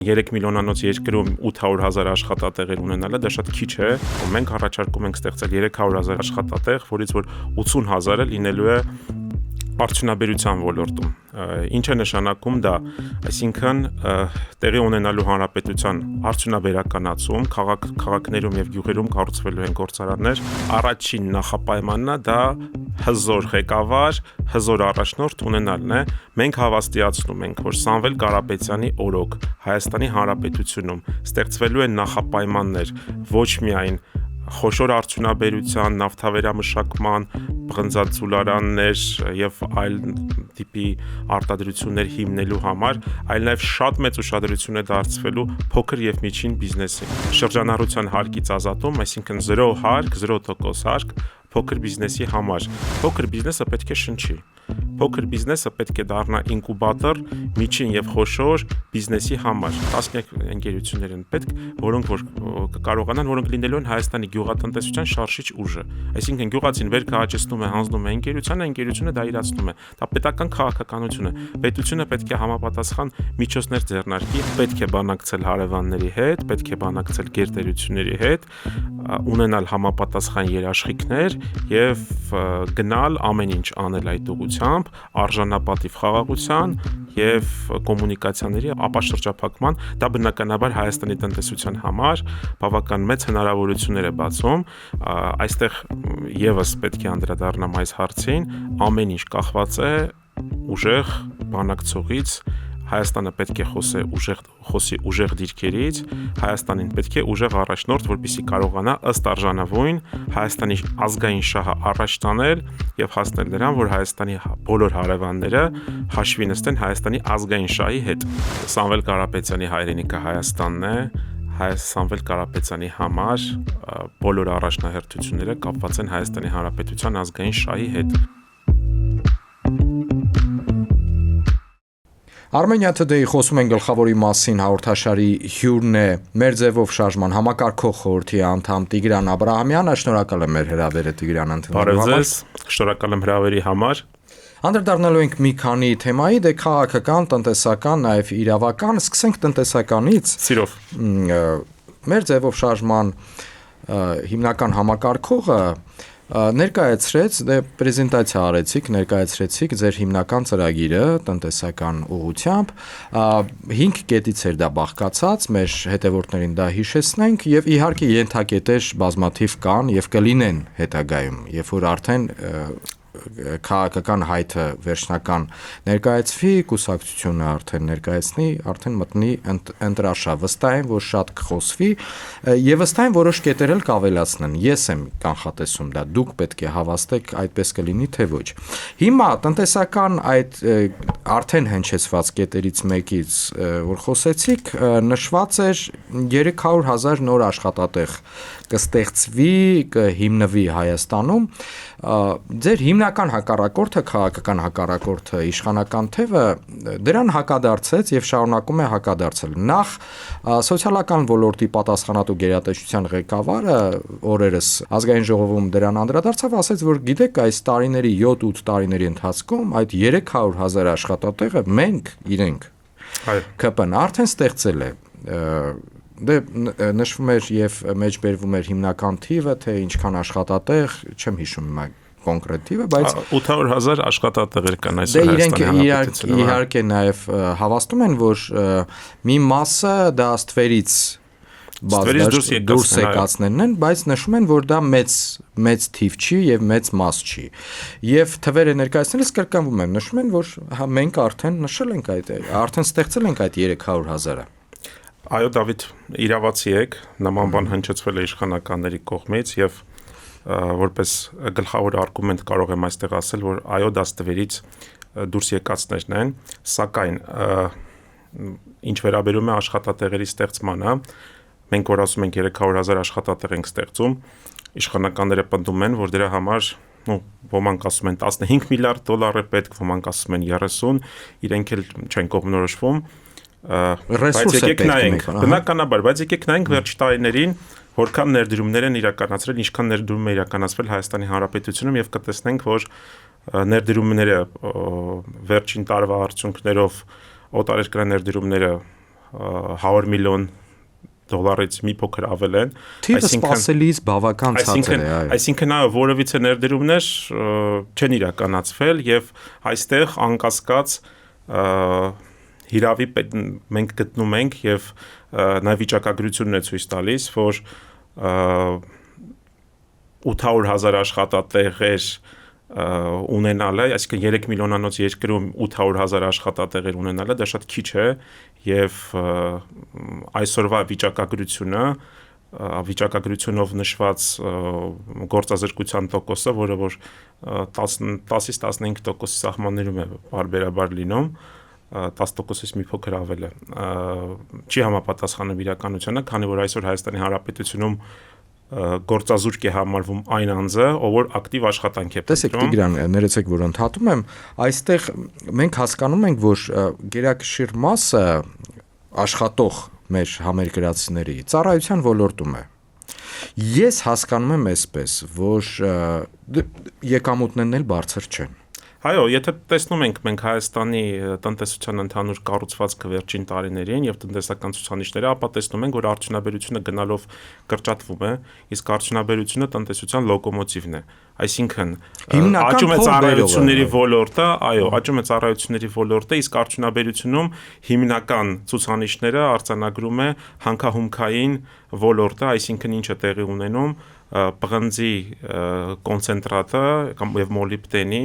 3 միլիոնանոց երկրում 800,000 աշխատատեղեր ունենալը դա շատ քիչ է։ Մենք առաջարկում ենք ստեղծել 300,000 աշխատատեղ, որից որ 80,000-ը լինելու է արդյունաբերության ոլորտում։ Ինչ է նշանակում դա, այսինքն տեղի ունենալու հանրապետության արդյունաբերականացում, քաղաքներում եւ գյուղերում կառուցվելու են գործարաններ, առաջին նախապայմանն է դա հզոր ղեկավար, հզոր առաջնորդ ունենալն է։ Մենք հավաստիացնում ենք, որ Սամվել Կարապետյանի օրոք Հայաստանի Հանրապետությունում ստեղծվելու են նախապայմաններ ոչ միայն խոշոր արդյունաբերության, նավթավերամշակման, պղնձածուլարաններ եւ այլ տիպի արտադրություններ հիմնելու համար, այլ նաեւ շատ մեծ ուշադրություն է դարձվելու փոքր եւ միջին բիզնեսին։ Շրջանառության հարկից ազատում, այսինքն 0 հարկ, 0% հարկ փոքր բիզնեսի համար։ Փոքր բիզնեսը պետք է շնչի։ Փոքր բիզնեսը պետք է դառնա ինկուբատոր միջին եւ խոշոր բիզնեսի համար։ Տասնյակ ընկերություններ են պետք, որոնք կարողանան, որոնք լինելու են Հայաստանի գյուղատնտեսության շարժիչ ուժը։ Այսինքն գյուղացին վեր կհաճեցնում է, հանձնում է ընկերությունը դա իրացնում է։ Դա պետական քաղաքականություն է։ Պետությունը պետք է համապատասխան միջոցներ ձեռնարկի, պետք է բանակցել հարևանների հետ, պետք է բանակցել գերտերությունների հետ, ունենալ համապատասխան երաշխիքներ եւ գնալ ամեն ինչ անել այդ ուղղությամբ, արժանապատիվ խաղաղության եւ կոմունիկացիաների ապաշրջափակման, դա բնականաբար Հայաստանի տնտեսության համար բավական մեծ հնարավորություններ է բացում։ Այստեղ եւս պետք է անդրադառնամ այս հարցին, ամեն ինչ կախված է ուժեղ բանակցողից, Հայաստանը պետք է խոսի ուժեղ դիրքերից, Հայաստանին պետք է ուժեղ առաջնորդ, որպեսզի կարողանա ըստ արժանավուն Հայաստանի ազգային շահը առաջ տանել եւ հասնել նրան, որ Հայաստանի բոլոր հարևանները հաշվի նստեն Հայաստանի ազգային շահի հետ։ Սամվել Կարապետյանի հայրենիքը Հայաստանն է, Սամվել Կարապետյանի համար բոլոր առաջնահերթությունները կապված են Հայաստանի Հանրապետության ազգային շահի հետ։ Armenia Today-ի խոսում են գլխավորի մասին հաղորդաշարի հյուրն է մեր ձևով շարժման համակարգող խորհրդի անդամ Տիգրան Աբրահամյանը, շնորհակալ եմ մեր հրավերը Տիգրան ընդունելու համար։ Շնորհակալ եմ հրավերի համար։ Անդրադառնալու ենք մի քանի թեմայի, դե քաղաքական, տնտեսական, նաև իրավական, սկսենք տնտեսականից։ Սիրով։ Մեր ձևով շարժման հիմնական համակարգողը ներկայացրեց, դե պրեզենտացիա արեցիք, ներկայացրեցիք ձեր հիմնական ծրագիրը տնտեսական ուղղությամբ, 5 կետից էր դա բաղկացած, մեր հետևորդներին դա հիշեցնենք եւ իհարկե ենթակետեր բազմաթիվ կան եւ կլինեն հետագայում, երբ որ արդեն քաղաքական հայթը վերջնական ներկայացվի, կուսակցությունը արդեն ներկայացնի, արդեն մտնի ընտրաշա, վստահ եմ, որ շատ կխոսվի եւ վստահ եմ որոշ կետեր էլ կավելացնեն։ Ես եմ կանխատեսում դա, դուք պետք է հավաստեք այդպես կլինի թե ոչ։ Հիմա տնտեսական այդ արդեն հնչեցված կետերից մեկից, որ խոսեցիք, նշված էր 300,000 նոր աշխատատեղ կստեղծվի, կհիմնվի Հայաստանում։ Ձեր հիմնական հակառակորդը, քաղաքական հակառակորդը, իշխանական թևը դրան հակադարձեց եւ շարունակում է հակադարձել։ Նախ սոցիալական ոլորտի պատասխանատու գերատեսչության ղեկավարը օրերս ազգային ժողովում դրան անդրադարձավ, ասաց, որ գիտեք, այս տարիների 7-8 տարիների ընթացքում այդ 300,000 աշխատատեղը մենք իրենք ԿՊ-ն արդեն ստեղծել է։ Դե նշվում էր եւ մեջբերվում էր հիմնական թիվը, թե ինչքան աշխատատեղ, չեմ հիշում հիմա կոնկրետ թիվը, բայց 800,000 աշխատատեղեր կան այսօր Հայաստանի Հանրապետությունում։ Իհարկե նաեւ հավաստում են, որ մի մասը դա ստվերից դուրս եկածներն են, բայց նշում են, որ դա մեծ թիվ չի եւ մեծ մաս չի։ Եվ թվերը ներկայացնելիս կրկնվում են, նշում են, որ մենք արդեն նշել ենք արդեն ստեղծել ենք այդ 300,000-ը։ Այո, Դավիթ, իրավացի եք, նման բան հնչեցվել է իշխանականների կողմից եւ որպես գլխավոր արգումենտ կարող եմ այստեղ ասել, որ այո, դա ստվերից դուրս եկածներն են, սակայն ինչ վերաբերում է աշխատատեղերի ստեղծմանը, մենք որ ասում ենք 300,000 աշխատատեղ ենք ստեղծում, իշխանականները պնդում են, որ դրա համար ոմանք ասում են 15 միլիարդ դոլար է պետք, ոմանք ասում են 30, իրենք էլ չեն կողմնորոշվում, բայց եկեք նայենք, բնականաբար, բայց եկեք նայենք վերջ տարիներին, որքան ներդրումներ են իրականացրել, ինչքան ներդրում է իրականացվել Հայաստանի Հանրապետությունում եւ կտեսնենք, որ ներդրումները վերջին տարվա արդյունքներով օտարերկրյա ներդրումները 100 միլիոն դոլարից մի փոքր ավել են։ Թիվը սպասելիից բավական ցածր է, Այսինքն այո, որևիցե ներդրումներ չեն իրականացվել եւ այստեղ անկասկած հիրավի մենք գտնում ենք եւ նաեւ վիճակագրությունն է ցույց տալիս, որ 800,000 աշխատատեղեր ունենալը, այսինքն 3 միլիոնանոց երկրում 800,000 աշխատատեղեր ունենալը դա շատ քիչ է եւ այսօրվա վիճակագրությունով նշված գործազրկության տոկոսը, որը որ 10-ից 15% սահմաններում է բարբերաբար լինում, 10%-ից մի փոքր ավել է, չի համապատասխանում իրականությանը, քանի որ այսօր Հայաստանի Հանրապետությունում գործազուրկ է համարվում այն անձը, ով որ ակտիվ աշխատանք է Տեսեք Տիգրան, ներեցեք, որ ընդհատում եմ, այստեղ մենք հասկանում ենք, որ գերակշիռ մասը աշխատող մեր համերկրացիների ծառայության ոլորտում է։ Ես հասկանում եմ այսպես, որ եկամուտներն էլ բարձր չեն։ Այո, եթե տեսնում ենք մենք Հայաստանի տնտեսության ընդհանուր կառուցվածքը վերջին տարիներին եւ տնտեսական ցուցանիշները, ապա տեսնում ենք, որ արդյունաբերությունը գնալով կրճատվում է, իսկ արդյունաբերությունը տնտեսության լոկոմոտիվն է։ Այսինքն աճում է ծառայությունների ոլորտը, այո, աճում է ծառայությունների ոլորտը, իսկ արդյունաբերությունում հիմնական ցուցանիշները արձանագրում է հանքահումքային ոլորտը, այսինքն ինչ է տեղի ունենում պղնձի կոնցենտրատը կամ եւ մոլիբդենի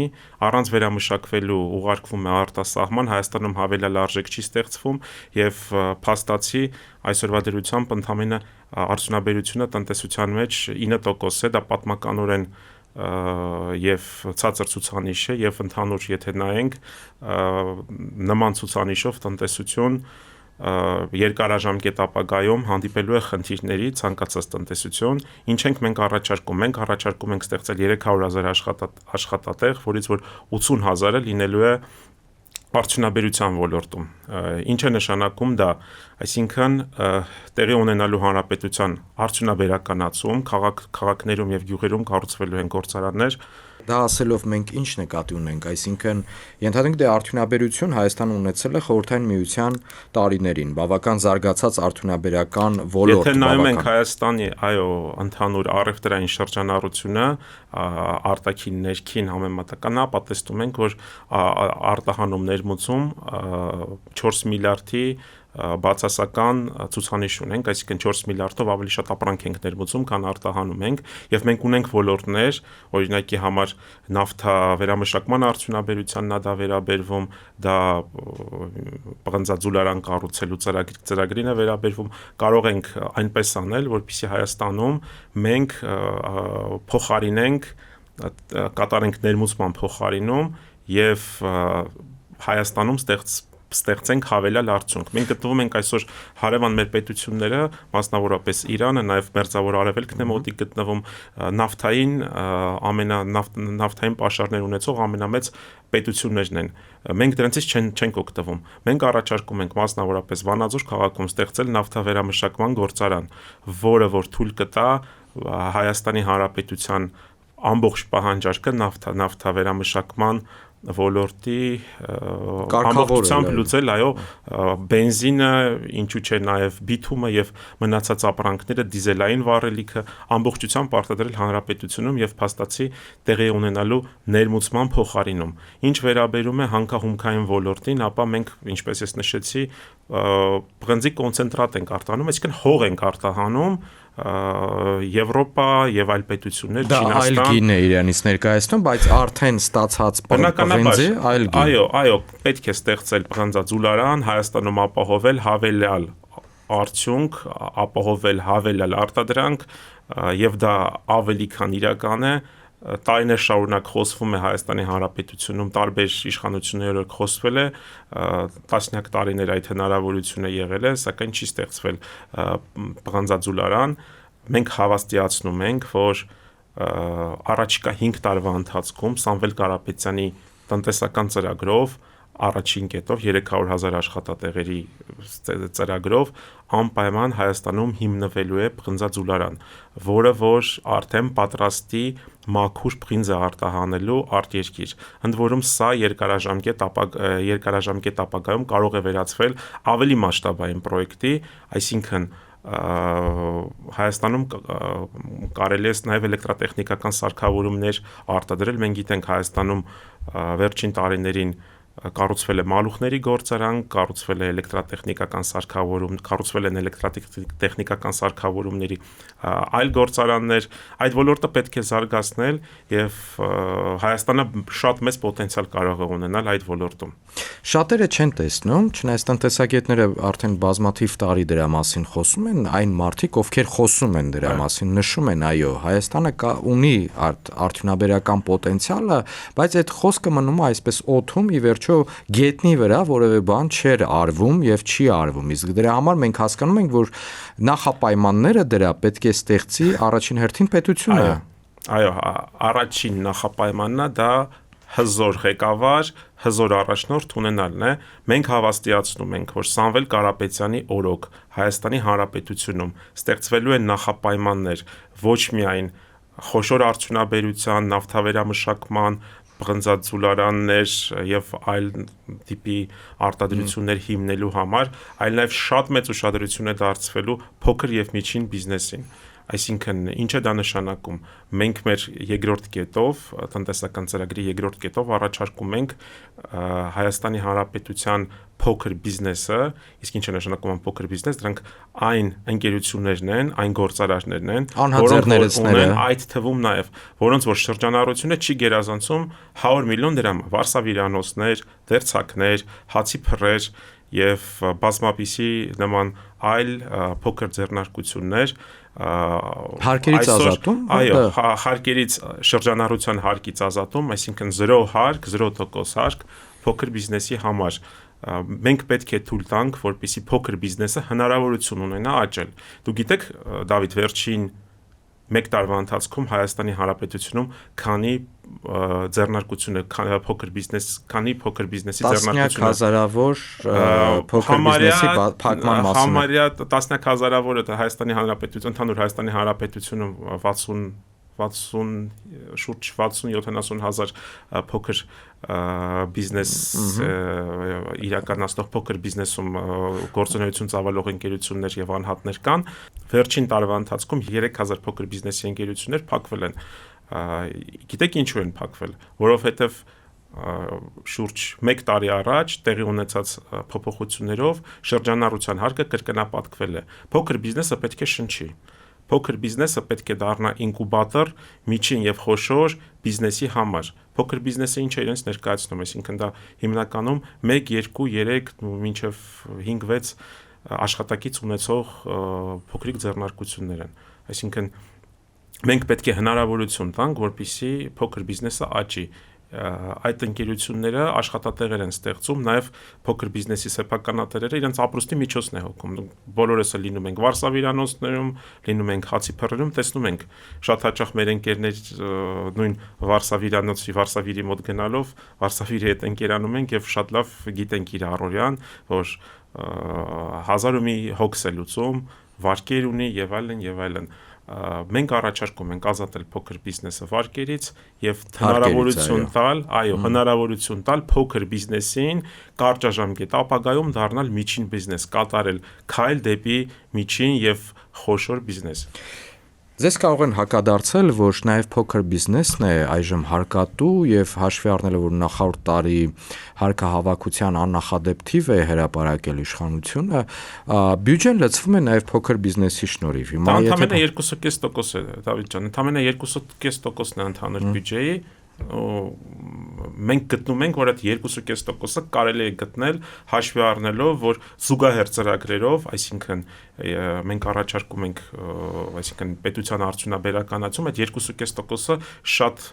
առանց վերամշակվելու ուղարկվում է արտասահման, Հայաստանում հավելյալ արժեք չի ստեղծվում եւ փաստացի այսօրվա դրությամբ ընդամենը արդյունաբերությունը տնտեսության մեջ 9% է, դա պատմականորեն եւ ցածր ցուցանիշ է եւ ընդհանուր եթե նայենք նման ցուցանիշով տնտեսություն երկարաժամկետ ապագայում հանդիպելու է խնդիրների ցանկացած տնտեսություն, ինչ ենք մենք առաջարկում ենք ստեղծել 300,000 աշխատատեղ, որից որ 80,000-ը լինելու է արդյունաբերության ոլորտում։ Ինչ է նշանակում դա, այսինքն տեղի ունենալու հանրապետության արդյունաբերականացում, քաղաքներում եւ գյուղերում կառուցվելու են գործարաններ։ Դա ասելով մենք ինչ նկատի ունենք, այսինքն ենթադրենք դե արդյունաբերություն Հայաստանը ունեցել է Խորհրդային Միության տարիներին, բավական զարգացած արդյունաբերական ոլորտ։ Եթե նայում ենք Հայաստանի, այո, ընդհանուր առևտրային շրջանառությունը, արտաքին ներքին համեմատական, ապա տեսնում ենք, որ արտահանում ներմուծում 4 միլիարդի բացասական ցուցանիշ ունենք, այսինքն 4 միլիարդով ավելի շատ ապրանք ենք ներմուծում, քան արտահանում ենք, եւ մենք ունենք ոլորտներ, օրինակի համար նավթավերամշակման արդյունաբերությանն է դա վերաբերվում, դա պղնձաձուլարան կառուցելու ծրագրին է վերաբերվում, կարող ենք այնպես անել, որպեսզի Հայաստանում մենք փոխարինենք, կատարենք ներմուծման փոխարինում եւ Հայաստանում ստեղծենք հավելյալ արդյունք։ Մենք գտնվում ենք այսօր հարևան մեր պետությունները, մասնավորապես Իրանը, նաև Մերձավոր Արևելքն է մոտիկ գտնվում նավթային պաշարներ ունեցող ամենամեծ պետություններն են։ Մենք դրանցից չենք օգտվում։ Մենք առաջարկում ենք մասնավորապես Վանաձոր քաղաքում ստեղծել նավթավերամշակման գործարան, որը որ թույլ կտա Հայաստանի Հանրապետության ամբողջ պահանջարկը նավթավերամշակման ոլորտի ամբողջությամբ լուծել, այո, բենզինը, ինչու՞ չէ նաև բիթումը եւ մնացած ապրանքները, դիզելային վառելիքը ամբողջությամբ արտադրել հանրապետությունում եւ փաստացի տեղի ունենալու ներմուծման փոխարինում։ Ինչ վերաբերում է հանքահումքային ոլորտին, ապա մենք, ինչպես ես նշեցի, պղնձի կոնցենտրատ ենք արտահանում, այսինքն հող ենք արտահանում Եվրոպա եւ այլ պետություններ, Չինաստան։ Դա այլ գին է իրանից ներկայացնում, բայց արդեն ստացած պղնձի այլ գին։ Այո, պետք է ստեղծել պղնձաձուլարան, Հայաստանում ապահովել հավելյալ արդյունք, ապահովել հավելյալ արտադրանք եւ դա ավելի քան իրական է։ Տարիներ շարունակ խոսվում է Հայաստանի Հանրապետությունում տարբեր իշխանություններով խոսվել է, տասնյակ տարիներ այդ հնարավորությունը եղել է, սակայն չի ստեղծվել պղնձաձուլարան։ Մենք հավաստիացնում ենք, որ առաջիկա 5 տարվա ընթացքում Սամվել Կարապետյանի տնտեսական ծրագրով առաջին կետով 300,000 աշխատատեղերի ծրագրով անպայման Հայաստանում հիմնվելու է բրինձաձուլարան, որը որ արդեն պատրաստի մաքուր բրինձը արտահանելու արտերկիր։ Ընդ որում սա երկարաժամկետ ապագայում կարող է վերածվել ավելի մասշտաբային պրոյեկտի, այսինքն Հայաստանում կարելի է նաև էլեկտրատեխնիկական սարքավորումներ արտադրել։ Մենք գիտենք Հայաստանում վերջին տարիներին կառուցվել է մալուխների գործարան, կառուցվել է էլեկտրատեխնիկական սարքավորումների այլ գործարաններ, այդ ոլորտը պետք է զարգացնել եւ Հայաստանը շատ մեծ պոտենցիալ կարող է ունենալ այդ ոլորտում։ Շատերը չեն տեսնում, չնայած տնտեսագետները արդեն բազմաթիվ տարի դրա մասին խոսում են, այն մարդիկ, ովքեր խոսում են դրա մասին, նշում են, այո, Հայաստանը ունի արդյունաբերական պոտենցիալը, բայց այդ խոսքը մնում է այսպես օդում, ի վերջո գետնի վրա որևէ բան չէր արվում եւ չի արվում։ Իսկ դրա համար մենք հասկանում ենք, որ նախապայմանները դրա պետք է ստեղծի առաջին հերթին պետությունը։ Այո, առաջին նախապայմանն է դա հզոր ղեկավար, հզոր առաջնորդ ունենալն է։ Մենք հավաստիացնում ենք, որ Սամվել Կարապետյանի օրոք Հայաստանի Հանրապետությունում ստեղծվելու են նախապայմաններ ոչ միայն խոշոր արդյունաբերության, նավթավերամշակման, բրինձաձուլարաններ եւ այլ տիպի արտադրություններ հիմնելու համար, այլ նաեւ շատ մեծ ուշադրություն է դարձվելու փոքր եւ միջին բիզնեսին։ Այսինքն ինչ է դա նշանակում։ Մենք մեր երկրորդ կետով, տնտեսական ծրագրի երկրորդ կետով առաջարկում ենք Հայաստանի Հանրապետության փոքր բիզնեսը, իսկ ինչ է նշանակում փոքր բիզնես, դրանք այն ընկերություններն են, այն գործարարներն են, որոնք ունեն այդ թվում նաև, որոնց որ շրջանառությունը չի գերազանցում 100 միլիոն դրամ, վարսավիրանոցներ, դերձակներ, հացի փռեր եւ բազմապիսի նման այլ փոքր ձեռնարկություններ հարկերից ազատում, այո, հարկերից շրջանառության հարկից ազատում, այսինքն 0 հարկ, 0% հարկ փոքր բիզնեսի համար։ Մենք պետք է թույլ տանք, որպեսզի փոքր բիզնեսը հնարավորություն ունենա աճել։ Դու գիտեք, Դավիթ, վերջին 1 տարվա ընթացքում Հայաստանի Հանրապետությունում քանի ձեռնարկությունը, քանի փոքր բիզնեսի ձեռնարկությունը, հազարավոր փոքր բիզնեսի փակման մասին։ Համարյա տասնյակ հազարավորը Հայաստանի Հանրապետություն, ընդհանուր Հայաստանի Հանրապետությունում շուրջ 60-70 հազար փոքր բիզնես իրականացնող փոքր բիզնեսում գործունեություն ծավալող ընկերություններ եւ անհատներ կան։ Վերջին տարվա ընթացքում 3000 փոքր բիզնեսի ընկերություններ փակվել են։ Գիտեք ինչու են փակվել, որովհետեւ շուրջ 1 տարի առաջ տեղի ունեցած փոփոխություններով շրջանառության հարկը կրկնապատկվել է։ Փոքր բիզնեսը պետք է շնչի։ Փոքր բիզնեսը պետք է դառնա ինկուբատոր միջին եւ խոշոր բիզնեսի համար։ Փոքր բիզնեսը ինչ է իրենց ներկայացնում, այսինքն դա հիմնականում 1, 2, 3 մինչեւ 5-6 աշխատակից ունեցող փոքրիկ ձեռնարկություններ են։ Այսինքն մենք պետք է հնարավորություն տանք, որպեսզի փոքր բիզնեսը աճի։ Այդ ընկերությունները աշխատատեղեր են ստեղծում, նաև փոքր բիզնեսի սեփականատերերը իրենց ապրուստի միջոցն է հոգում։ Բոլորս լինում ենք վարսավիրանոցներում, լինում ենք հացի փռերում, տեսնում ենք շատ հաճախ մեր ընկերներ նույն վարսավիրանոցի, վարսավիրի մոտ գնալով, վարսավիրի հետ ընկերանում ենք եւ շատ լավ գիտենք իր առօրյան, որ 1000 ու մի հոգս է լուծում, վարկեր ունի եւ այլն եւ այլն։ Մենք առաջարկում ենք ազատել փոքր բիզնեսը վարկերից եւ հնարավորություն տալ, այո, հնարավորություն տալ փոքր բիզնեսին կարճաժամկետ ապագայում դառնալ միջին բիզնես, կատարել քայլ դեպի միջին եւ խոշոր բիզնես։ Ձեզ կարող են հակադարձել, որ նաև փոքր բիզնեսն է այժմ հարկատու եւ հաշվի առնելով, որ նախորդ տարի հարկահավաքության աննախադեպ թիվ է հրապարակել իշխանությունը, բյուջեն լցվում է նաև փոքր բիզնեսի շնորհիվ։ Հիմա ընդամենը 2.5% է, Դավիթ ջան, ընդամենը 2.5%-ն է ընդհանուր բյուջեի։ Մենք գտնում ենք, որ այդ 2.5%-ը կարելի է գտնել հաշվի առնելով, որ զուգահեռ ծրագրերով, այսինքն մենք առաջարկում ենք, այսինքն պետության արդյունաբերականացում, այդ 2.5%-ը շատ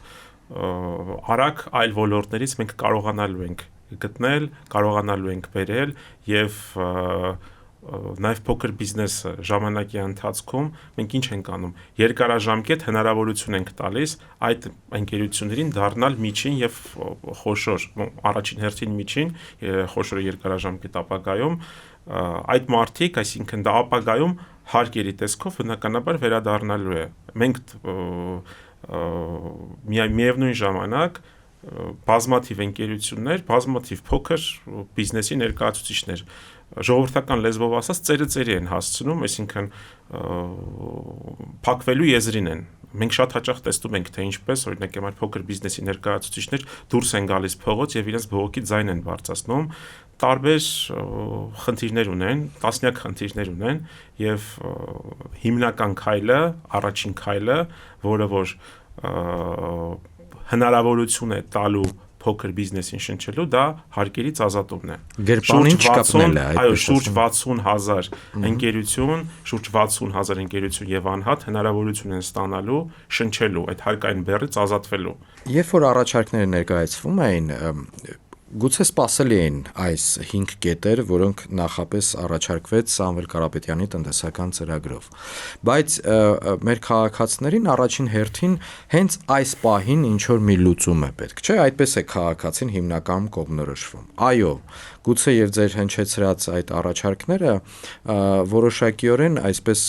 արագ այլ ոլորտներից մենք կարողանալու ենք գտնել, կարողանալու ենք բերել եւ նաև փոքր բիզնեսը ժամանակի ընթացքում մենք ինչ ենք անում, երկարաժամկետ հնարավորություն ենք տալիս այդ ընկերություններին դառնալ միջին եւ խոշոր, առաջին հերթին միջին, խոշոր երկարաժամկետ ապագայում այդ մարդիկ, այսինքն դա ապագայում հարկերի տեսքով բնականաբար վերադառնալու է։ Մենք միևնույն ժամանակ բազմաթիվ ընկերություններ, բազմաթիվ փոքր բիզնեսի ներկայացուցիչներ ժողովրդական լեզվով ասած ծերը են հասցնում, այսինքն փակվելու եզրին են։ Մենք շատ հաճախ տեսնում ենք, թե ինչպես օրինակ այդ փոքր բիզնեսի ներկայացուցիչներ դուրս են գալիս փողոց եւ իրենց բողոքի ձայն են բարձրացնում, տարբեր խնդիրներ ունեն, տասնյակ խնդիրներ ունեն եւ հիմնական քայլը, առաջին քայլը, որը որ հնարավորություն է տալու փոքր բիզնեսին շնչելու, դա հարկերից ազատումն է։ Գրպանին չկապնել է, այո, շուրջ 60,000 ընկերություն, շուրջ 60,000 ընկերություն եւ անհատ հնարավորություն են ստանալու շնչելու, այդ հարկային բեռից ազատվելու։ Երբ որ առաջարկները ներկայացվում էին, գուցե սպասելի էին այս 5 կետերը, որոնք նախապես առաջարկվեց Սամվել Կարապետյանի տնտեսական ծրագրով։ Բայց մեր քաղաքացիներին առաջին հերթին հենց այս պահին ինչ որ մի լուծում է պետք, չէ՞, այդպես է քաղաքացին հիմնականում կողմնորոշվում։ Այո, գուցե եւ ձեր հնչեցրած այդ առաջարկները որոշակիորեն այսպես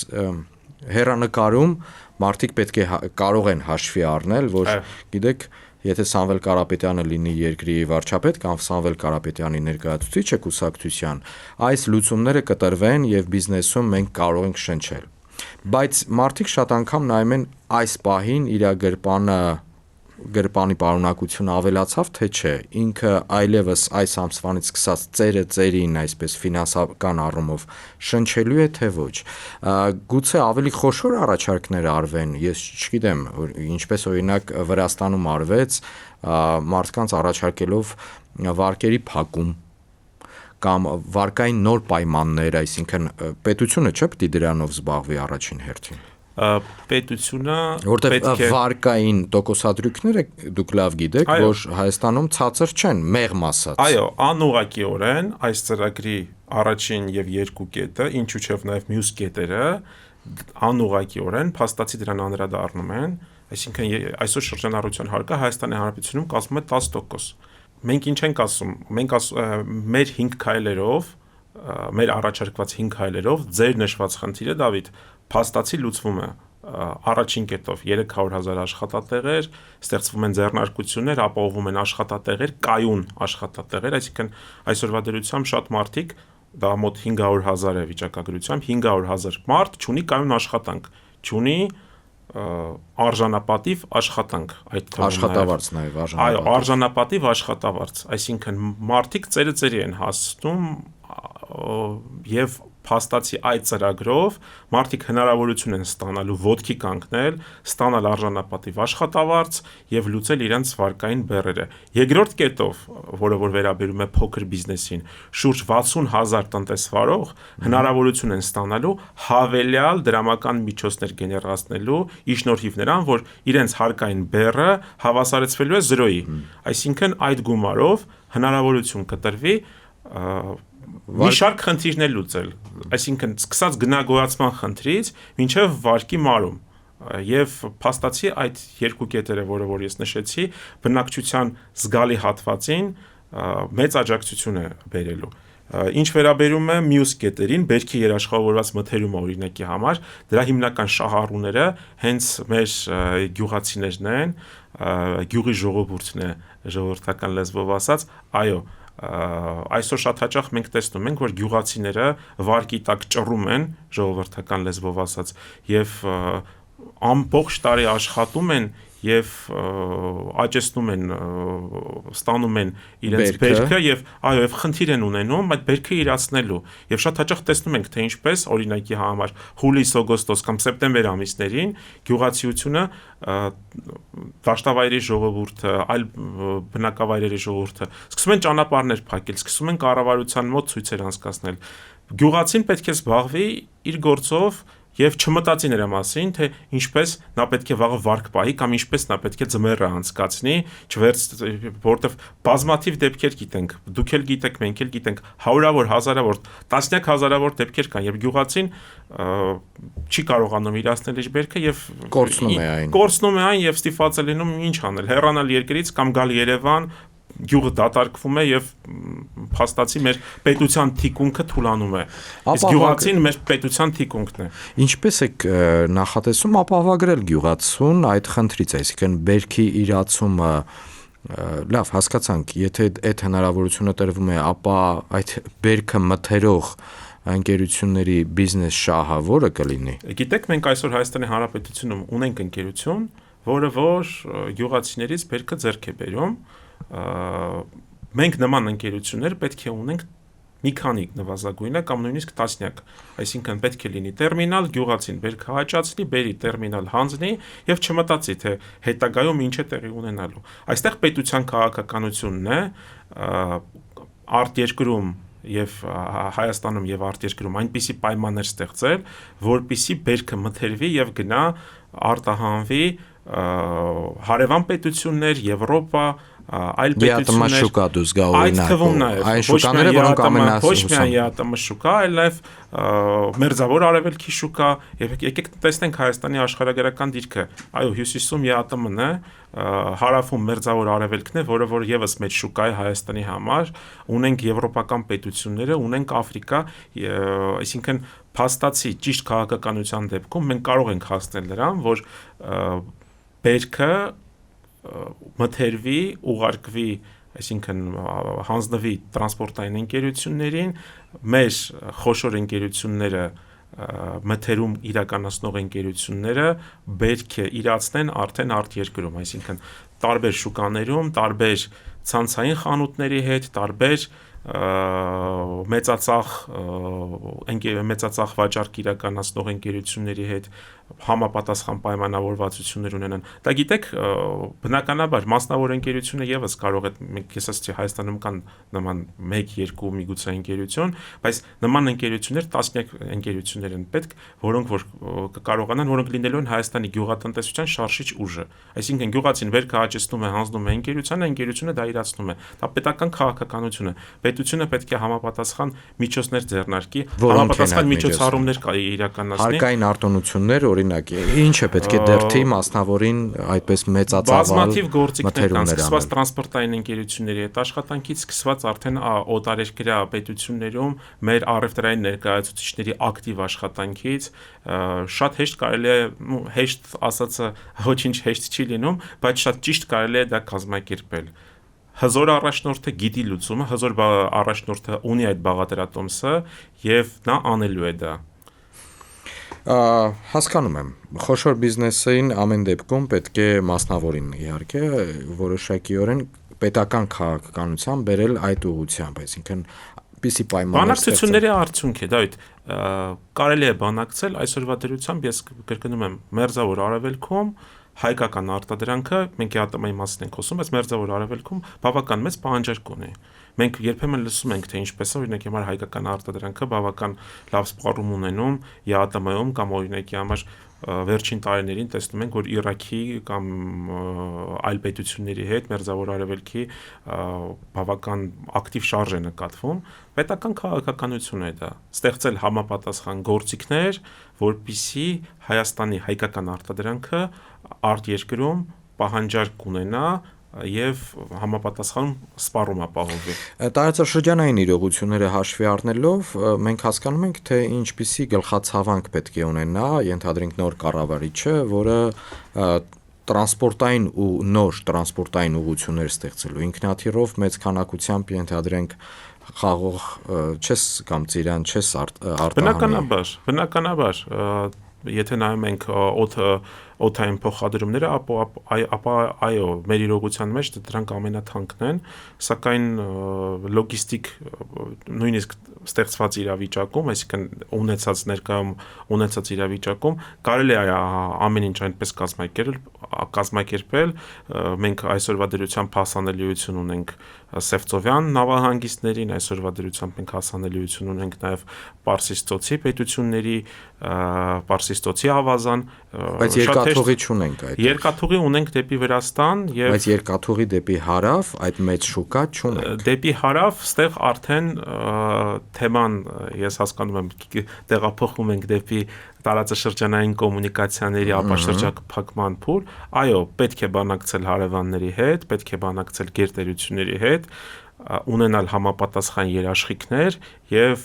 հերանեկարում մարդիկ պետք է կարող են հաշվի առնել, որ գիտեք, եթե Սամվել Կարապետյանը լինի երկրի վարչապետ կամ Սամվել Կարապետյանի ներկայացուցիչը կուսակցության, այս լուծումները կտրվեն եւ բիզնեսում մենք կարող ենք շնչել։ Բայց մարդիկ շատ անգամ նայում են այս պահին իր գրպանի պարունակությունը ավելացավ, թե չէ, ինքը այլևս այս ամսվանից սկսած ծերին այսպես ֆինանսական առումով շնչելու է, թե ոչ։ Գուցե ավելի խոշոր առաջարկներ արվեն, ես չգիտեմ, ինչպես օրինակ Վրաստանում արվեց, մարդկանց առաջարկելով վարկերի փակում կամ վարկային նոր պայմաններ, այսինքն պետությունը չէ՞ պիտի դրանով զբաղվի առաջին հերթին։ Պետությունը որտեղ վարկային տոկոսադրույքները դուք լավ գիտեք, որ Հայաստանում ցածր չեն, մեղմ ասած։ Այո, անուղղակիորեն այս ծրագրի առաջին եւ երկու կետը, ինչու՞ չէ նաեւ մյուս կետերը անուղղակիորեն փաստացի դրան անդրադառնում են, այսինքն այսօր շրջանառության հարկը Հայաստանի Հանրապետությունում կազմում է 10%։ Մենք ինչ ենք ասում, մենք մեր 5 քայլերով, մեր առաջարկված 5 քայլերով ձեր նշված խնդիրը, Դավիթ, փաստացի լուծվում է առաջին կետով 300,000 աշխատատեղեր, ստեղծվում են ձեռնարկություններ, ապահովում են աշխատատեղեր, կայուն աշխատատեղեր, այսինքն այսօրվա դրությամբ շատ մարդիկ, դա մոտ 500,000 է վիճակագրությամբ, 500,000 մարդ չունի կայուն աշխատանք, չունի արժանապատիվ աշխատանք, այդ թվում աշխատավարձ նաև արժանապատիվ։ Այո, արժանապատիվ աշխատավարձ, այսինքն մարդիկ ծերը են հասնում եւ փաստացի այդ ծրագրով մարդիկ հնարավորություն են ստանալու ոտքի կանգնել, ստանալ արժանապատիվ աշխատավարձ եւ լուծել իրենց վարկային բեռերը։ Երկրորդ կետով, որը որ վերաբերում է փոքր բիզնեսին, շուրջ 60,000 տնտեսվարող հնարավորություն են ստանալու հավելյալ դրամական միջոցներ գեներացնելու ի շնորհիվ նրան, որ իրենց հարկային բեռը հավասարեցվելու է 0-ի։ Այսինքն այդ գումարով հնարավորություն կտրվի մի շարք խնդիրներ լուծել, այսինքն սկսած գնագոյացման խնդրից մինչև վարկի մարում եւ փաստացի այդ երկու կետերը, որը որ ես նշեցի, բնակչության զգալի հատվածին մեծ աջակցություն է բերելու։ Ինչ վերաբերում է մյուս կետերին, բերքի երաշխավորված մթերումը օրինակի համար, դրա հիմնական շահառուները հենց մեր գյուղացիներն են, գյուղի ժողովուրդն է, ժողովրդական լեզվով ասած, այո, այսօր շատ հաճախ մենք տեսնում ենք, որ գյուղացիները վարկի տակ ճռում են, ժողովրդական լեզվով ասած, եւ ամբողջ տարի աշխատում են եւ աճեցնում են, ստանում են իրենց բերքը եւ այո, եւ խնդիր են ունենում այդ բերքը իրացնելու եւ շատ հաճախ տեսնում ենք, թե ինչպես օրինակի համար հուլիս, օգոստոս կամ սեպտեմբեր ամիսներին գյուղացիությունը դաշտավայրի ժողովուրդը, այլ բնակավայրերի ժողովուրդը սկսում են ճանապարհներ փակել, սկսում են կառավարության մոտ ցույցեր անցկացնել։ Գյուղացին պետք է զբաղվի իր գործով եւ չմտածի նրա մասին, թե ինչպես նա պետք է վաղը վարկ պահի կամ ինչպես նա պետք է ձմեռը անցկացնի, որովհետեւ բազմաթիվ դեպքեր գիտենք, դուք էլ գիտեք, մենք էլ գիտենք, հարյուրավոր, հազարավոր, տասնյակ հազարավոր դեպքեր կան, երբ գյուղացին չի կարողանում իրացնել իր բերքը եւ կորցնում է այն եւ ստիպված է լինում ինչ անել, հեռանալ երկրից կամ գալ Երևան, գյուղը դատարկվում է եւ փաստացի մեր պետության թիկունքը թուլանում է։ Իսկ գյուղացին մեր պետության թիկունքն է։ Ինչպես է նախատեսում ապահովագրել գյուղացուն այդ խնդրից, այսինքն բերքի իրացումը լավ հասկացանք, եթե այդ հնարավորությունը տրվում է, ապա այդ բերքը մթերող ընկերությունների բիզնես շահը որը կլինի։ Գիտեք, մենք այսօր Հայաստանի Հանրապետությունում ունենք ընկերություն, որը որ գյուղացիներից բերքը ձեռք է բերում։ Մենք նման ընկերություններ պետք է ունենք մի քանի նվազագույնը կամ նույնիսկ տասնյակ, այսինքն պետք է լինի տերմինալ, գյուղացին բերքը հաճացնի, բերի տերմինալ հանձնի եւ չմտածի թե հետագայում ինչ է տեղի ունենալու։ Այստեղ պետության քաղաքականությունն է արտերկրում եւ Հայաստանում եւ արտերկրում այնպիսի պայմաններ ստեղծել, որպիսի բերքը մթերվի եւ գնա արտահանվի հարևան պետություններ, Եվրոպա, այլ պետություններ, այդ թվում նաև այն շուկաները, որոնք ոչ միայն ԵԱՏՄ շուկա, այլ նաև մերձավոր արևելքի շուկա, եւ եկեք տեսնենք Հայաստանի աշխարհագրական դիրքը, այո, հյուսիսում ԵԱՏՄ-ն է, հարավում մերձավոր արևելքն է, որը որ եւս մեծ շուկա է Հայաստանի համար, ունենք եվրոպական պետությունները, ունենք Աֆրիկա, այսինքն փաստացի ճիշտ քաղաքականության դեպքում մենք կարող ենք հասնել նրան, որ բերքը մթերվի, ուղարկվի, այսինքն հանձնվի տրանսպորտային ընկերություններին, մեր խոշոր ընկերությունները մթերում իրականացնող ընկերությունները բերքը իրացնեն արդեն արտերկրում, այսինքն տարբեր շուկաներում, տարբեր ցանցային խանութների հետ, տարբեր մեծածախ վաճառք իրականացնող ընկերությունների հետ համապատասխան պայմանավորվածություններ ունենան։ Դա գիտեք, բնականաբար մասնավոր ընկերությունը եւս կարող է, մենք ասացի Հայաստանում կան նման 1-2 միգուցե ընկերություն, բայց նման ընկերություններ տասնյակ ընկերություններ են պետք, որոնք որ կկարողանան, որոնք լինելու են Հայաստանի գյուղատնտեսության շարժիչ ուժը։ Այսինքն գյուղացին վերքը հաճեցնում է, հանձնում է ընկերությունը դա իրացնում է։ Դա պետական քաղաքականություն է։ Պետությունը պետք է համապատասխան միջոցներ ձեռնարկի, համապատասխան միջոցառումներ իրականացնի։ Հարկային արտոնություններ, օրինակ, ինչը պետք է դերթի մասնավորին այդպես մեծածավալ բազմաթիվ գործիքներ կան, սկսված տրանսպորտային ընկերությունների հետ աշխատանքից, սկսված արդեն օտարերկրյա պետություններում մեր առևտրային ներկայացուցիչների ակտիվ աշխատանքից, շատ հեշտ կարելի է, հեշտ ասածը ոչինչ հեշտ չի լինում, բայց շատ ճիշտ կարելի է դա կազմակերպել։ Հզոր առաջնորդը գիտի լուծումը, հզոր առաջնորդը ունի այդ բաղադրատոմսը եւ նա անելու է դա։ Հասկանում եմ, խոշոր բիզնեսին ամեն դեպքում պետք է մասնավորին իհարկե որոշակիորեն պետական քաղաքականության բերել այդ ուղղությամբ, այսինքն պիսի պայմաններ բանակցությունների արդյունք է, Դավիթ, կարելի է բանակցել այսօրվա դրությամբ, ես կրկնում եմ, մերձավոր արևելքում հայկական արտադրանքը, մենք ԵԱՏՄ-ի մասին ենք խոսում, բայց մերձավոր արևելքում բավական մեծ պահանջարկ ունի։ Մենք երբեմն լսում ենք, թե ինչպես է օրինակ համար հայկական արտադրանքը բավական լավ սպառում ունենում ԵԱՏՄ-ում կամ օրինակի համար վերջին տարիներին տեսնում ենք, որ Իրաքի կամ այլ պետությունների հետ մերձավոր արևելքի բավական ակտիվ շարժ է նկատվում, պետական քաղաքականություն է դա, ստեղծել համապատասխան գործիքներ, որպիսի Հայաստանի հայկական արտադրանքը արտերկրում պահանջարկ ունենա եւ համապատասխան սպառում ապահովի։ Տարածաշրջանային իրողությունները հաշվի առնելով մենք հասկանում ենք, թե ինչպիսի գլխացավանք պետք է ունենա, ենթադրենք նոր կառավարիչը, որը տրանսպորտային ու նոր տրանսպորտային ուղղություններ ստեղծելու ինքնաթիռով մեծ քանակությամբ ենթադրենք խաղող չես կամ ծիրան չես արտահանի։ Բնականաբար, եթե նայում ենք օդ օդային փոխադրումները, ապա այո, մեր իրողության մեջ դրանք ամենաթանկն են, սակայն լոգիստիկ նույնիսկ ստեղծված իրավիճակում, այսինքն ունեցած իրավիճակում կարելի է ամեն ինչ այնպես կազմակերպել, մենք այսօրվա դրությամբ հասանելիություն ունենք Սևծովյան նավահանգիստներին, այսօրվա դրությամբ մենք հասանելիություն ունենք նաև Պարսից ծոցի պետությունների, Պարսից ծոցի ավազան, բայց երկաթուղի չունենք այդ։ Երկաթուղի ունենք դեպի Վրաստան եւ բայց երկաթուղի դեպի հարավ այդ մեծ շուկա չունենք։ Դեպի հարավ ստեղ արդեն թեման ես հասկանում եմ տեղափոխում ենք դեպի տարածաշրջանային կոմունիկացիաների ապաշրջափակման փուլ, այո, պետք է բանակցել հարևանների հետ, պետք է բանակցել գերտերությունների հետ, ունենալ համապատասխան երաշխիքներ եւ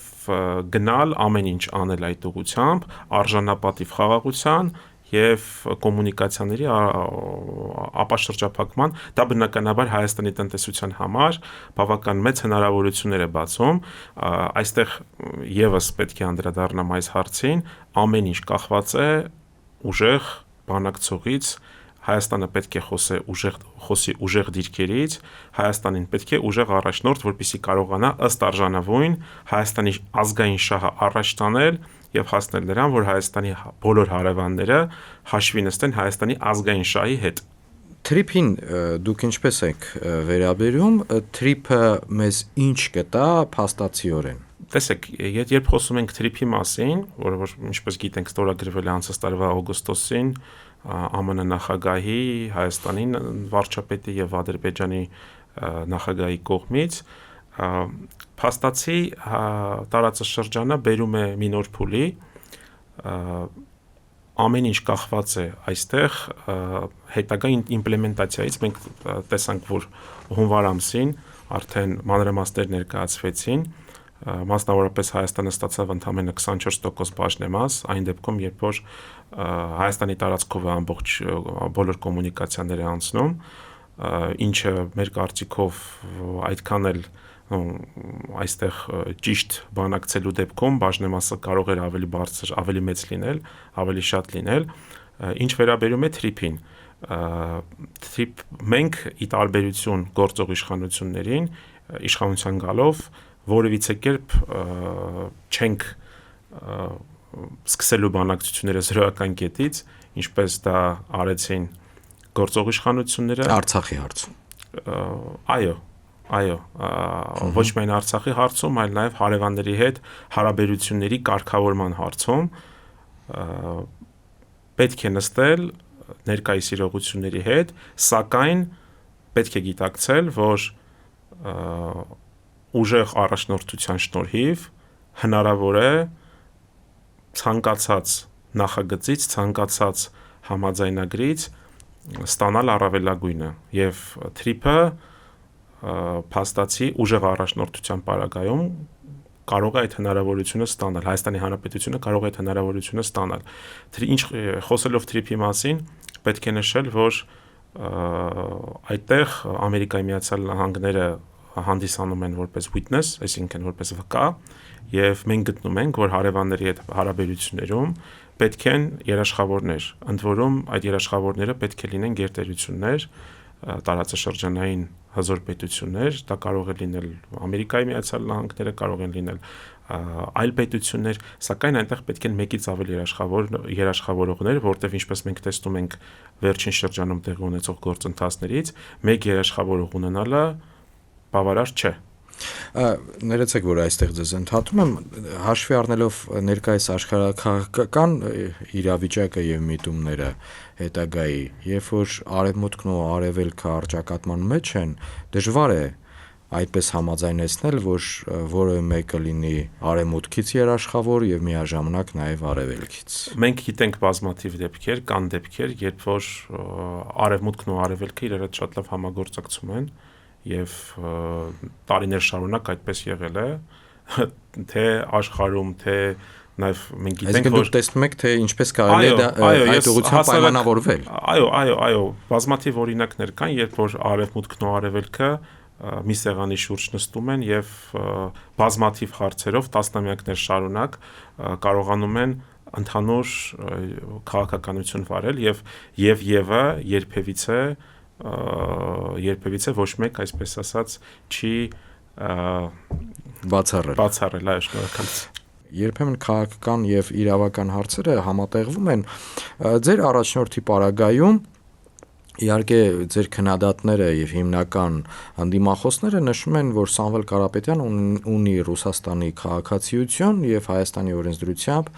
գնալ ամեն ինչ անել այդ ուղղությամբ, արժանապատիվ խաղաղության եւ կոմունիկացիաների ապաշրջափակման, դա բնականաբար Հայաստանի տնտեսության համար բավական մեծ հնարավորություններ է բացում, այստեղ եւս պետք է անդրադառնամ այս հարցին, ամեն ինչ կախված է ուժեղ բանակցողից, Հայաստանը պետք է խոսի ուժեղ դիրքերից, Հայաստանին պետք է ուժեղ առաջնորդ, որպեսզի կարողանա ըստ արժանավուն Հայաստանի ազգային շահը առաջ տանել եւ հասնել նրան, որ Հայաստանի բոլոր հարևանները հաշվի նստեն Հայաստանի ազգային շահի հետ։ Թրիփին դուք ինչպես եք վերաբերում, թրիփը մեզ ինչ կտա փաստացիորեն։ Տեսեք, երբ խոսում ենք թրիփի մասին, որը ինչպես գիտենք ստորագրվել է անցած տարվա օգոստոսին ԱՄՆ նախագահի, Հայաստանի վարչապետի եւ Ադրբեջանի նախագահի կողմից, փաստացի տարածաշրջանը բերում է մի նոր փուլի, ամեն ինչ կախված է այստեղ հետագա իմպլեմենտացիայից, մենք տեսանք, որ հունվար ամսին արդեն մանրամասներ ներկայացվեցին, մասնավորապես Հայաստանը ստացավ ընդամենը 24% բաժնեմաս, այն դեպքում, երբ որ Հայաստանի տարածքով է ամբողջ բոլոր կոմունիկացիաները անցնում, ինչը մեր կարծիքով այդքան էլ այստեղ ճիշտ բանակցելու դեպքում բաժնեմասը կարող էր ավելի բարձր, ավելի մեծ լինել, ավելի շատ լինել, ինչ վերաբերում է թրիփին, մենք ի տարբերություն գործող իշխանություններին, իշխանության գալով որևիցե կերպ չենք սկսելու բանակցությունները զրոյական կետից, ինչպես դա արեցին գործող իշխանությունները Արցախի հարցում։ Այո, ոչ միայն Արցախի հարցում, այլ նաև հարևանների հետ հարաբերությունների կարգավորման հարցում պետք է նստել ներկայիս իրողությունների հետ, սակայն պետք է գիտակցել, որ ուժեղ առաջնորդության շնորհիվ հնարավոր է ցանկացած նախագծից, ցանկացած համաձայնագրից ստանալ առավելագույնը եւ թրիփը փաստացի ուժեղ առաջնորդության պարագայում կարող է այդ հնարավորությունը ստանալ, Հայաստանի Հանրապետությունը կարող է այդ հնարավորությունը ստանալ։ Ինչ խոսելով թրիփի մասին, պետք է նշել, որ այդտեղ Ամերիկայի Միացյալ Նահանգները հանդիսանում են որպես witness, այսինքն որպես վկա, եւ մենք գտնում ենք, որ հարևանների հետ հարաբերություններում պետք են երաշխավորներ, ընդ որում այդ երաշխավորները պետք է լինեն գերտերություններ, տարածաշրջանային հզոր պետություններ, դա կարող է լինել Ամերիկայի Միացյալ Նահանգները, կարող են լինել այլ պետություններ, սակայն այնտեղ պետք են մեկից ավելի երաշխավորողներ, որտեղ ինչպես մենք տեսնում ենք վերջին շրջանում տեղի ունեցող գործընթացներից, մեկ երաշխավորող ունենալը բավարար չէ։ Ներեցեք, որ այստեղ ձեզ ընդհատում եմ, հաշվի առնելով ներկայիս աշխարհակաղակական իրավիճակը եւ միտումները հետագայի, երբ որ արևմուտքն ու արևելքը առճակատման մեջ են, դժվար է այդպես համաձայնեցնել, որ որևէ մեկը լինի արևմուտքից երաշխավոր եւ միաժամանակ նաեւ արևելքից։ Մենք գիտենք բազմաթիվ դեպքեր, կան դեպքեր, երբ որ արևմուտքն ու արևելքը իրար հետ շատ լավ համագործակցում են եւ տարիներ շարունակ այդպես եղել է, թե աշխարհում, թե նաեւ մենք գիտենք, որ տեսնում եք, թե ինչպես կարելի է այդ ուղղությամբ պայմանավորվել։ Այո, բազմաթիվ օրինակներ կան, երբ որ արևմուտքն ու արևելքը մի սեղանի շուրջ նստում են եւ բազմաթիվ հարցերով տասնամյակներ շարունակ կարողանում են ընդհանուր քաղաքականություն վարել եւ երբևիցե ոչ մեկ, այսպես ասած, չի բացառել, այո, շնորհակալություն։ Երբեմն քաղաքական եւ իրավական հարցերը համատեղվում են։ Ձեր առաջնորդի պարագայում իհարկե ձեր քննադատները եւ հիմնական հանդիմախոսները նշում են, որ Սամվել Կարապետյանը ունի Ռուսաստանի քաղաքացիություն եւ Հայաստանի օրենսդրությամբ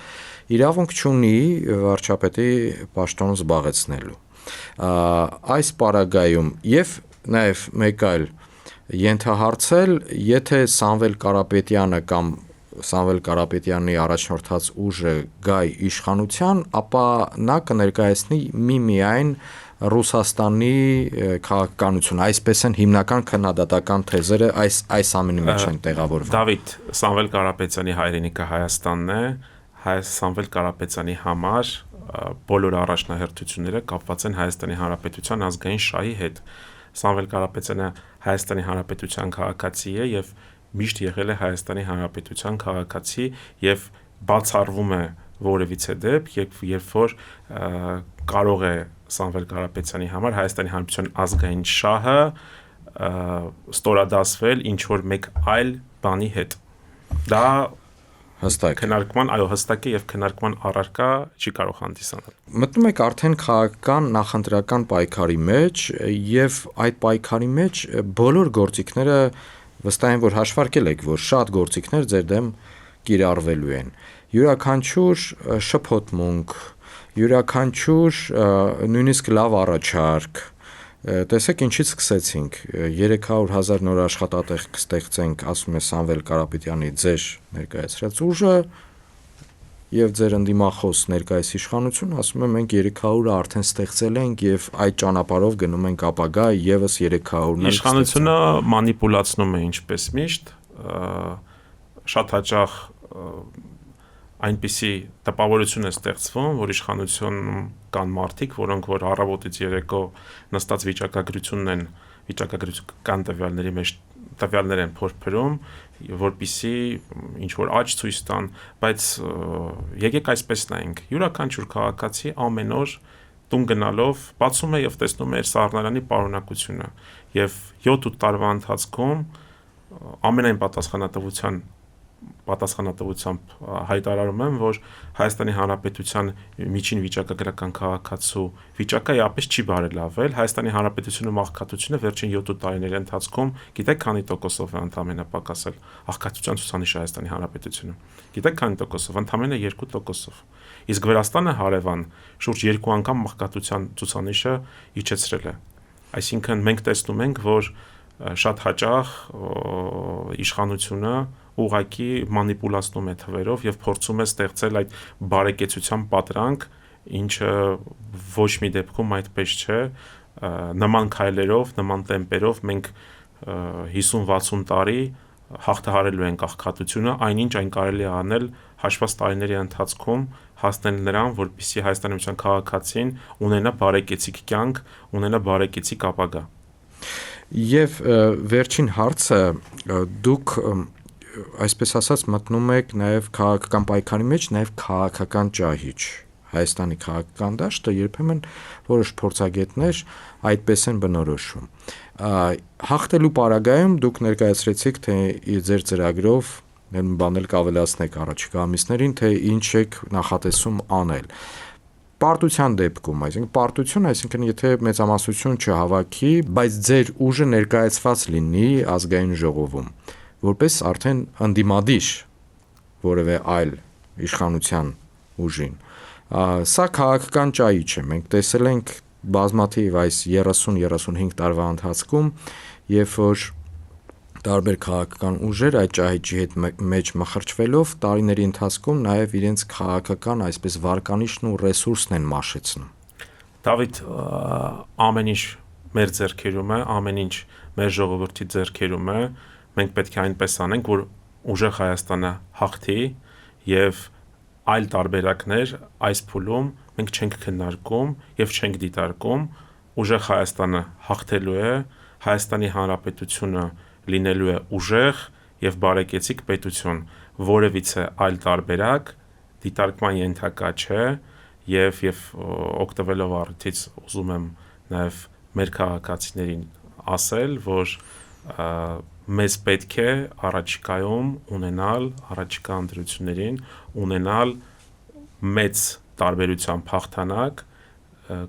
իրավունք չունի վարչապետի պաշտոն զբաղեցնելու։ Այս պարագայում եւ նաեւ մեկ այլ ենթահարցել, եթե Սամվել Կարապետյանը կամ Սամվել Կարապետյանի առաջնորդած ուժը գայ իշխանության, ապա նա կներկայացնի միայն Ռուսաստանի քաղաքականություն, այսպես են հիմնական քննադատական թեզերը այս ամենի մեջ են տեղավորվում։ Դավիթ, Սամվել Կարապետյանի հայրենիքը Հայաստանն է, Սամվել Կարապետյանի համար բոլոր առաջնահերթությունները կապված են Հայաստանի Հանրապետության ազգային շահի հետ։ Սամվել Կարապետյանը Հայաստանի Հանրապետության քաղաքացի է եւ միշտ եղել է Հայաստանի Հանրապետության քաղաքացի եւ բացառվում է որևիցե դեպք, երբ որ կարող է Սամվել Կարապետյանի համար Հայաստանի Հանրապետության ազգային շահը ստորադասվել ինչ որ մեկ այլ բանի հետ։ Դա հստակ հստակ է եւ քննարկման առարկա չի կարող հանդիսանալ։ Մտնում եք արդեն քաղաքական նախընտրական պայքարի մեջ եւ այդ պայքարի մեջ բոլոր գործիքները վստահ եմ, որ հաշվարկել եք, որ շատ գործիքներ ձեր դեմ կիրառվելու են։ Յուրաքանչյուր շփոթմունք, յուրաքանչյուր նույնիսկ լավ առաջարկ, տեսեք ինչից սկսեցինք, 300,000 նոր աշխատատեղ կստեղծենք, ասում է Սամվել Կարապետյանի ձեր ներկայացրած ուժը, եւ ձեր ընդդիմախոս ներկայիս իշխանություն ասում է մենք 300-ը արդեն ստեղծել ենք եւ այդ ճանապարհով գնում ենք ապագա եւս 300-ն իշխանությունը մանիպուլացնում է ինչպես միշտ, շատ հաճախ այնպիսի տպավորություն է ստեղծվում, որ իշխանությունում կան մարդիկ, որոնք որ առավոտից երեկո նստած վիճակագրական տվյալների մեջ տվյալներ են փորփրում, որպիսի ինչ որ աճ ցույց տան, բայց եկեք այսպես նայենք, յուրաքանչյուր քաղաքացի ամեն օր տուն գնալով բացում է եւ տեսնում է իր սառնարանի պարունակությունը եւ 7 տարվա ընթացքում ամենայն պատասխանատվությամբ հայտարարում եմ, որ Հայաստանի Հանրապետության միջին վիճակագրական քաղաքացու վիճակը իապես չի բարելավել, Հայաստանի Հանրապետությունում աղքատությունը վերջին 7 տարիների ընթացքում գիտեք քանի տոկոսով է ընդամենը պակասել աղքատության ցուցանիշը Հայաստանի Հանրապետությունում։ Գիտեք քանի տոկոսով, ընդամենը 2%-ով։ Իսկ Վրաստանը հարևան շուրջ 2 անգամ աղքատության ցուցանիշը իջեցրել է։ Այսինքն մենք տեսնում ենք, որ շատ հաճախ իշխանությունը ուղղակի մանիպուլացնում է թվերով եւ փորձում է ստեղծել այդ բարեկեցության պատրանք, ինչը ոչ մի դեպքում այդպես չէ, նման քայլերով, նման տեմպերով մենք 50-60 տարի հաղթահարելու ենք աղքատությունը, այնինչ այն կարելի է անել հաշված տարիների ընթացքում հասնել նրան, որպեսզի Հայաստանի Հանրապետության քաղաքացին ունենա բարեկեցիկ կյանք, ունենա բարեկեցիկ ապագա։ Եվ վերջին հարցը, դուք այսպես ասած մտնում եք նաև քաղաքական պայքարի մեջ, նաև քաղաքական ճահիճ։ Հայաստանի քաղաքական դաշտը երբեմն որոշ փորձագետներ այդպես են բնորոշում։ Հաղթելու պարագայում դուք ներկայացրեցիք, թե ձեր ծրագրով բանել կավելացնեք առաջիկա ամիսներին, թե ինչ եք նախատեսում անել։ Պարտության դեպքում, այսինքն եթե մեծամասնություն չհավաքի, բայց ձեր ուժը ներկայացված լինի ազգային ժողովում, որպես արդեն ընդդիմադիր որևէ այլ իշխանության ուժին։ Սա քաղաքական ճահիճ է, մենք տեսել ենք բազմաթիվ այս 30-35 տարվա ընթացքում, երբ որ տարբեր քաղաքական ուժեր այդ ճահիճի հետ մեջ մխրճվելով տարիների ընթացքում նաև իրենց քաղաքական այսպես վարկանիշն ու ռեսուրսն են մաշեցնում։ Դավիթ, ամեն ինչ մեր ձեռքերում է, ամեն ինչ մեր ժողովրդի ձեռքերում է, մենք պետք է այնպես անենք, որ ուժեղ Հայաստանը հաղթի եւ այլ տարբերակներ այս փուլում մենք չենք քննարկում եւ չենք դիտարկում, ուժեղ Հայաստանը հաղթելու է, Հայաստանի Հանրապետությունը լինելու է ուժեղ եւ բարեկեցիկ պետություն, որևիցե այլ տարբերակ դիտարկման ենթակա չէ եւ օգտվելով առիթից ուզում եմ նաեւ մեր քաղաքացիներին ասել, որ մեզ պետք է առաջիկայում առաջիկա ընտրություններին ունենալ մեծ տարբերությամբ հաղթանակ,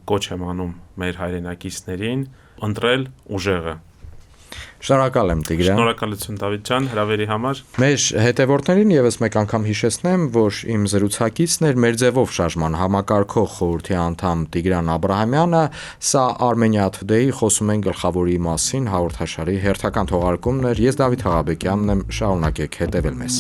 կոչ եմ անում մեր հայրենակիցներին ընտրել ուժեղը։ Շնորհակալ եմ Տիգրան։ Շնորհակալություն Դավիթ ջան հրավերի համար։ Մեր հետևորդներին եւս մեկ անգամ հիշեցնեմ, որ իմ զրուցակիցն էր մեր ձևով շարժման համակարգող խորհրդի անդամ Տիգրան Աբրահամյանը, սա Armenia Today-ի խոսում են գլխավորի մասին հաղորդաշարի հերթական թողարկումն էր։ Ես Դավիթ Հաղաբեկյանն եմ, շարունակեք հետևել մեզ։